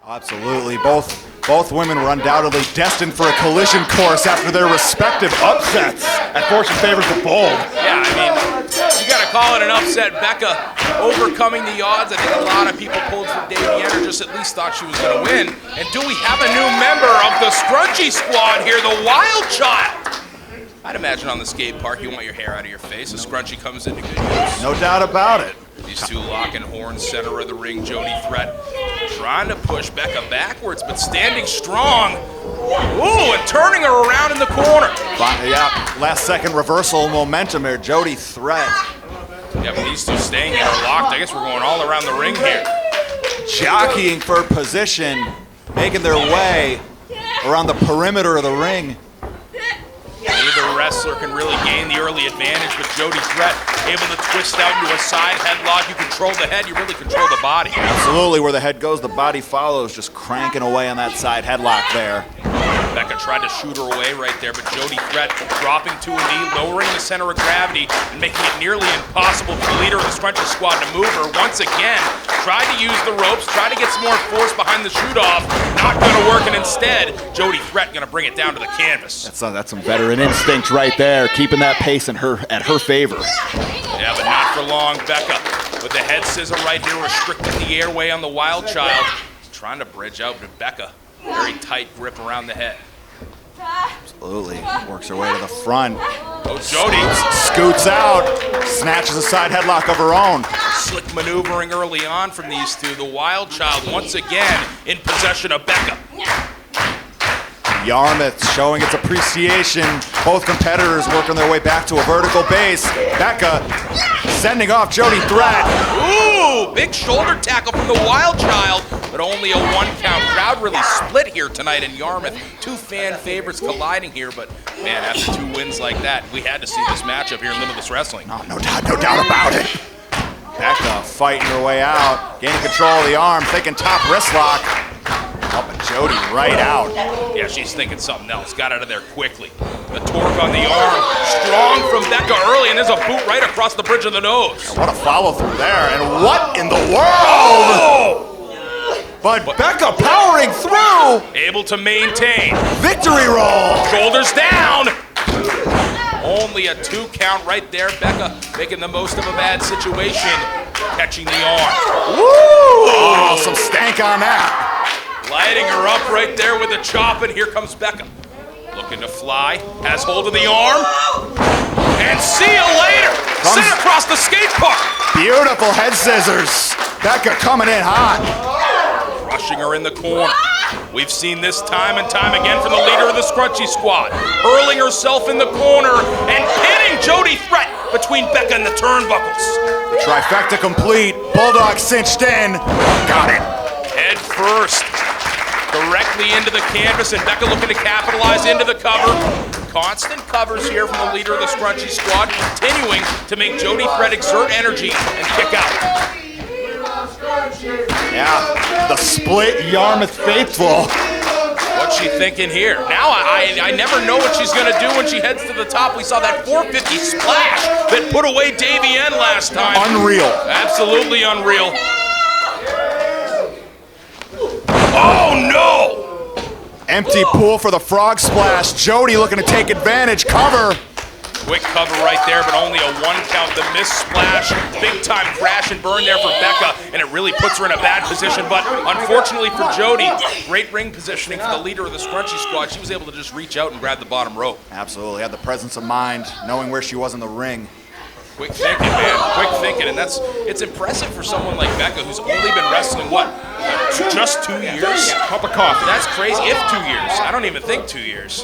Absolutely. Both women were undoubtedly destined for a collision course after their respective upsets at Fortune Favors the Bold. Yeah, I mean, you got to call it an upset. Becca overcoming the odds. I think a lot of people pulled for Davienne or just at least thought she was going to win. And do we have a new member of the Scrunchy Squad here, the Wild Child? I'd imagine on the skate park you want your hair out of your face. A scrunchie comes into good use. No doubt about it. These two locking horns, center of the ring. Jody Threat trying to push Becca backwards, but standing strong. Ooh, and turning her around in the corner. Yeah, last second reversal momentum here. Jody Threat. Yeah, but these two staying interlocked. I guess we're going all around the ring here. Jockeying for position, making their way around the perimeter of the ring. Neither wrestler can really gain the early advantage, but Jody Threat able to twist out into a side headlock. You control the head, you really control the body. Absolutely, where the head goes, the body follows, just cranking away on that side headlock there. Becca tried to shoot her away right there, but Jody Threat dropping to a knee, lowering the center of gravity, and making it nearly impossible for the leader of the Scrunchy Squad to move her. Once again, tried to use the ropes, tried to get some more force behind the shoot-off. Not going to work, and instead, Jody Threat going to bring it down to the canvas. That's some veteran instinct right there, keeping that pace at her favor. Yeah, but not for long. Becca with the head scissor right here, restricting the airway on the Wild Child. Trying to bridge out, but Becca, very tight grip around the head. Absolutely. Works her way to the front. Oh, Jody. Scoots out. Snatches a side headlock of her own. Slick maneuvering early on from these two. The Wild Child once again in possession of Becca. Yarmouth showing its appreciation. Both competitors working their way back to a vertical base. Becca sending off Jody Threat. Ooh, big shoulder tackle from the Wild Child, but only a one count. Crowd really split here tonight in Yarmouth. Two fan favorites colliding here, but man, after two wins like that, we had to see this matchup here in Limitless Wrestling. Oh, no doubt about it. Becca fighting her way out, gaining control of the arm, thinking top wrist lock. Helping Jody right out. Yeah, she's thinking something else. Got out of there quickly. The torque on the arm. Strong from Becca early, and there's a boot right across the bridge of the nose. And what a follow through there, and what in the world? Oh! But Becca powering through. Able to maintain. Victory roll. Shoulders down. Only a 2 count right there. Becca making the most of a bad situation. Catching the arm. Woo! Oh, some stank on that. Lighting her up right there with a chop, and here comes Becca. Looking to fly, has hold of the arm, and see you later! Sit across the skate park! Beautiful head scissors. Becca coming in hot. Crushing her in the corner. We've seen this time and time again from the leader of the Scrunchy Squad. Hurling herself in the corner and pinning Jody Threat between Becca and the turnbuckles. The trifecta complete. Bulldog cinched in. Got it. Head first. Directly into the canvas, and Becca looking to capitalize into the cover. Constant covers here from the leader of the Scrunchy Squad, continuing to make Jody Threat exert energy and kick out. Yeah, the split Yarmouth faithful. What's she thinking here? Now I never know what she's going to do when she heads to the top. We saw that 450 splash that put away Davienne last time. Unreal. Absolutely unreal. Oh, no! Empty pool for the frog splash. Jody looking to take advantage. Cover. Quick cover right there, but only a 1 count. The miss splash. Big time crash and burn there for Becca, and it really puts her in a bad position. But unfortunately for Jody, great ring positioning for the leader of the Scrunchy Squad. She was able to just reach out and grab the bottom rope. Absolutely. Had the presence of mind, knowing where she was in the ring. Quick thinking, man. Quick thinking, and it's impressive for someone like Becca, who's only been wrestling, what, just 2 years? Cup of coffee. That's crazy. If 2 years. I don't even think 2 years.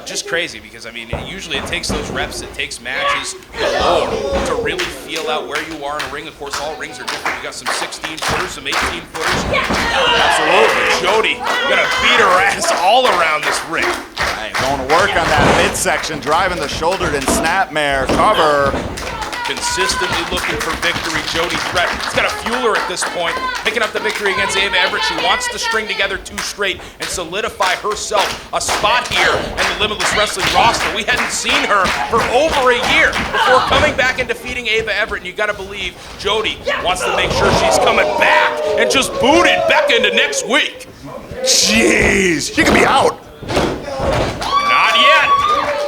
Just crazy, because, I mean, usually it takes those reps, it takes matches galore to really feel out where you are in a ring. Of course, all rings are different. You got some 16-footers, some 18-footers. Absolutely. Jody gonna beat her ass all around this ring. Right, going to work on that midsection, driving the shouldered and snapmare. Cover. consistently looking for victory. Jody Threat has got a fueler at this point, picking up the victory against Ava Everett. She wants to string together 2 straight and solidify herself a spot here in the Limitless Wrestling roster. We hadn't seen her for over a year before coming back and defeating Ava Everett, and you gotta believe Jody wants to make sure she's coming back and just booted Becca into next week. Jeez, she could be out. Not yet.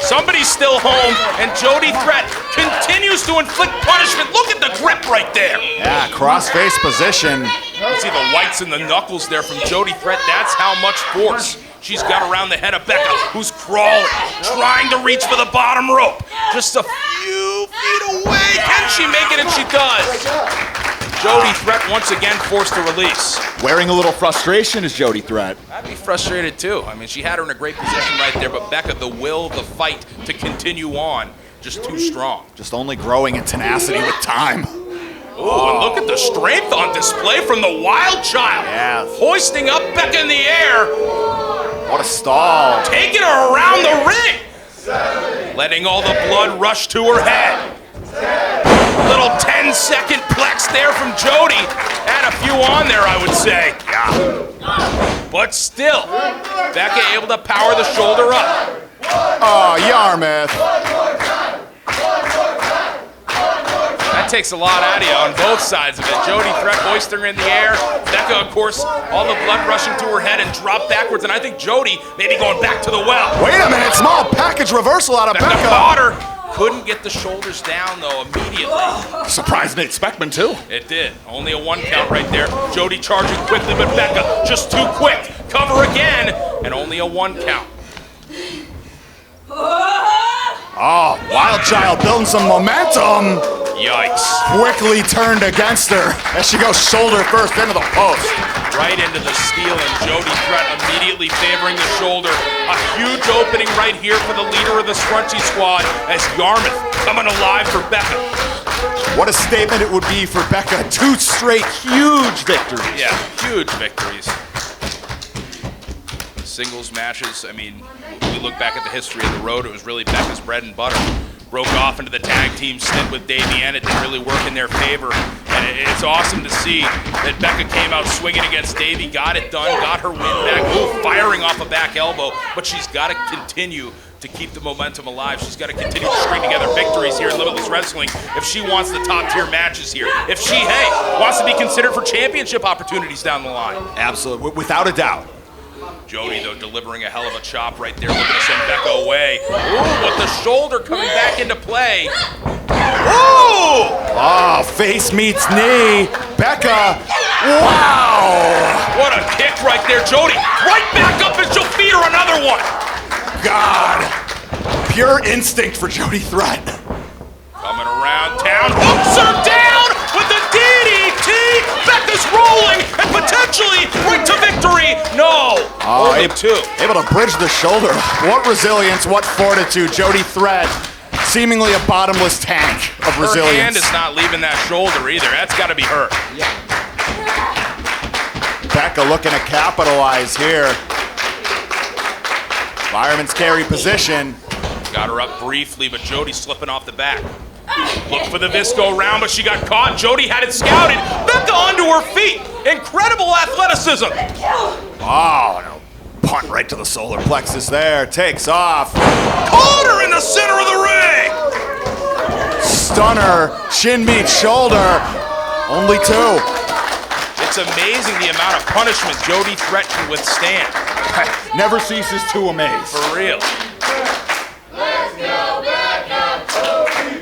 Somebody's still home, and Jody Threat continues to inflict punishment. Look at the grip right there. Yeah, cross-face position. You can see the whites and the knuckles there from Jody Threat. That's how much force she's got around the head of Becca, who's crawling, trying to reach for the bottom rope. Just a few feet away. Can she make it? And she does. Jody Threat once again forced to release. Wearing a little frustration is Jody Threat. I'd be frustrated too. I mean, she had her in a great position right there, but Becca, the will, the fight to continue on, just too strong. Just only growing in tenacity with time. Oh, and look at the strength on display from the Wild Child. Yeah. Hoisting up Becca in the air. What a stall. Taking her around the ring. Letting all the blood rush to her head. Little 10-second plex there from Jody. Had a few on there, I would say. Yeah. But still, Becca able to power the shoulder up. Oh, Yarmouth. That takes a lot out of you on both sides of it. Jody Threat hoisting her in the air. Becca, of course, all the blood rushing to her head and dropped backwards. And I think Jody maybe going back to the well. Wait a minute, small package reversal out of Becca. Caught her. Couldn't get the shoulders down, though, immediately. Surprised Nate Speckman, too. It did. Only a 1 count right there. Jody charging quickly, but Becca just too quick. Cover again, and only a 1 count. Oh, Wild Child building some momentum. Yikes. Quickly turned against her as she goes shoulder first into the post. Right into the steel, and Jody Threat immediately favoring the shoulder. A huge opening right here for the leader of the Scrunchy Squad as Yarmouth coming alive for Becca. What a statement it would be for Becca. 2 straight huge victories. Yeah, huge victories. Singles matches, I mean, we look back at the history of the road, it was really Becca's bread and butter. Broke off into the tag team stint with Davienne. It didn't really work in their favor. And it's awesome to see that Becca came out swinging against Davie, got it done, got her win back, firing off a back elbow. But she's got to continue to keep the momentum alive. She's got to continue to string together victories here in Limitless Wrestling if she wants the top tier matches here. If she, wants to be considered for championship opportunities down the line. Absolutely, without a doubt. Jody, though, delivering a hell of a chop right there, looking to send Becca away. Ooh, but the shoulder coming back into play. Ooh! Oh, face meets knee. Becca, wow! What a kick right there, Jody. Right back up and she'll feed her another one. God, pure instinct for Jody Threat. Coming around town, hooks her down with the DDT. Becca's rolling and potentially right to victory. No, only 2. Able to bridge the shoulder. What resilience, what fortitude. Jody Threat, seemingly a bottomless tank of resilience. Her hand is not leaving that shoulder either. That's got to be her. Yeah. Becca looking to capitalize here. Fireman's carry position. Got her up briefly, but Jody slipping off the back. Look for the Visco round, but she got caught. Jody had it scouted. Becca onto her feet. Incredible athleticism. Oh, no. Punt right to the solar plexus there. Takes off. Caught her in the center of the ring. Stunner. Shin meets shoulder. Only 2. It's amazing the amount of punishment Jody Threat can withstand. Never ceases to amaze. For real.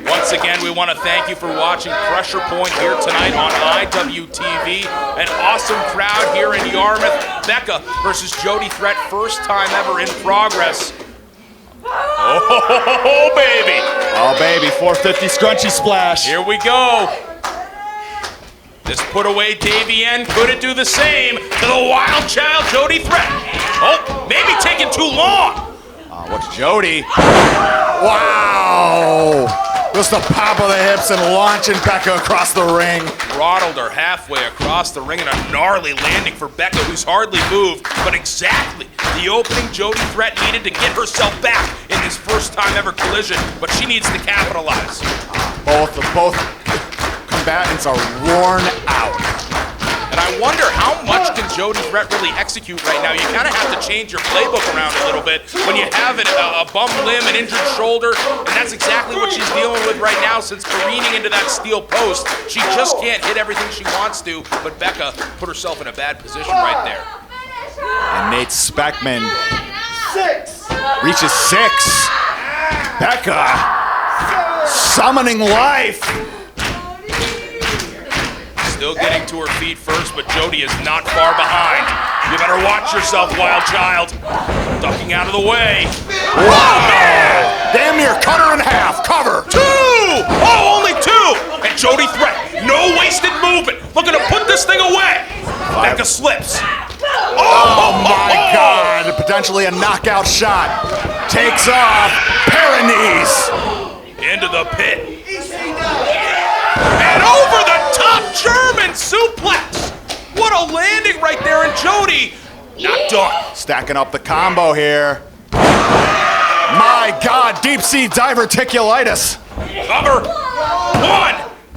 Once again, we want to thank you for watching Pressure Point here tonight on IWTV. An awesome crowd here in Yarmouth. Becca versus Jody Threat, first time ever in progress. Oh, baby. Oh, baby, 450 scrunchy splash. Here we go. This put away Davienne, could it do the same to the Wild Child, Jody Threat? Oh, maybe taking too long. What's Jody? Wow! Just a pop of the hips and launching Becca across the ring. Throttled her halfway across the ring and a gnarly landing for Becca, who's hardly moved, but exactly the opening Jody Threat needed to get herself back in this first time ever collision, but she needs to capitalize. Both combatants are worn out. And I wonder how much can Jody Threat really execute right now. You kind of have to change your playbook around a little bit when you have a bum limb, an injured shoulder, and that's exactly what she's dealing with right now since careening into that steel post. She just can't hit everything she wants to, but Becca put herself in a bad position right there. And Nate Speckman reaches 6. Becca summoning life. Still getting to her feet first, but Jody is not far behind. You better watch yourself, wild child. Ducking out of the way. Whoa! Damn near cut her in half. Cover. 2! Oh, only 2! And Jody Threat, no wasted movement. Looking to put this thing away. Becca slips. Oh my God! Potentially a knockout shot. Takes off. Pair of knees. Into the pit. And over the top German suplex. What a landing right there, and Jody not done. Stacking up the combo here. My God, deep sea diverticulitis. Cover. 1,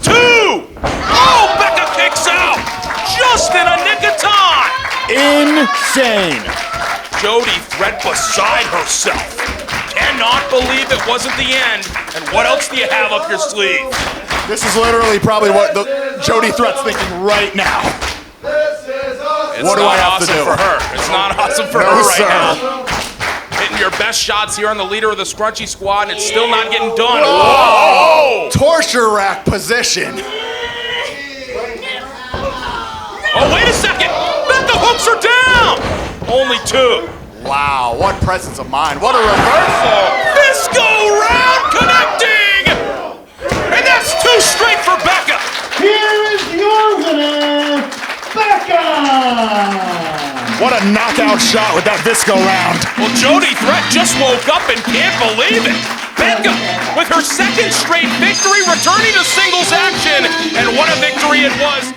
2. Oh, Becca kicks out. Just in a nick of time. Insane. Jody Threat beside herself. Cannot believe it wasn't the end. And what else do you have up your sleeve? This is literally probably what the Jody Threat's thinking right now. What do I have to do? For her. It's not awesome for her right now. Hitting your best shots here on the leader of the Scrunchy Squad, and it's still not getting done. Whoa! Torture rack position. Oh, wait a second. Becca hooks her down. Only 2. Wow, what presence of mind. What a reversal. This go round connecting. And that's 2 straight for Becca. Here is your winner, Becca! What a knockout shot with that Visco round. Well, Jody Threat just woke up and can't believe it. Becca, with her 2nd straight victory, returning to singles action. And what a victory it was.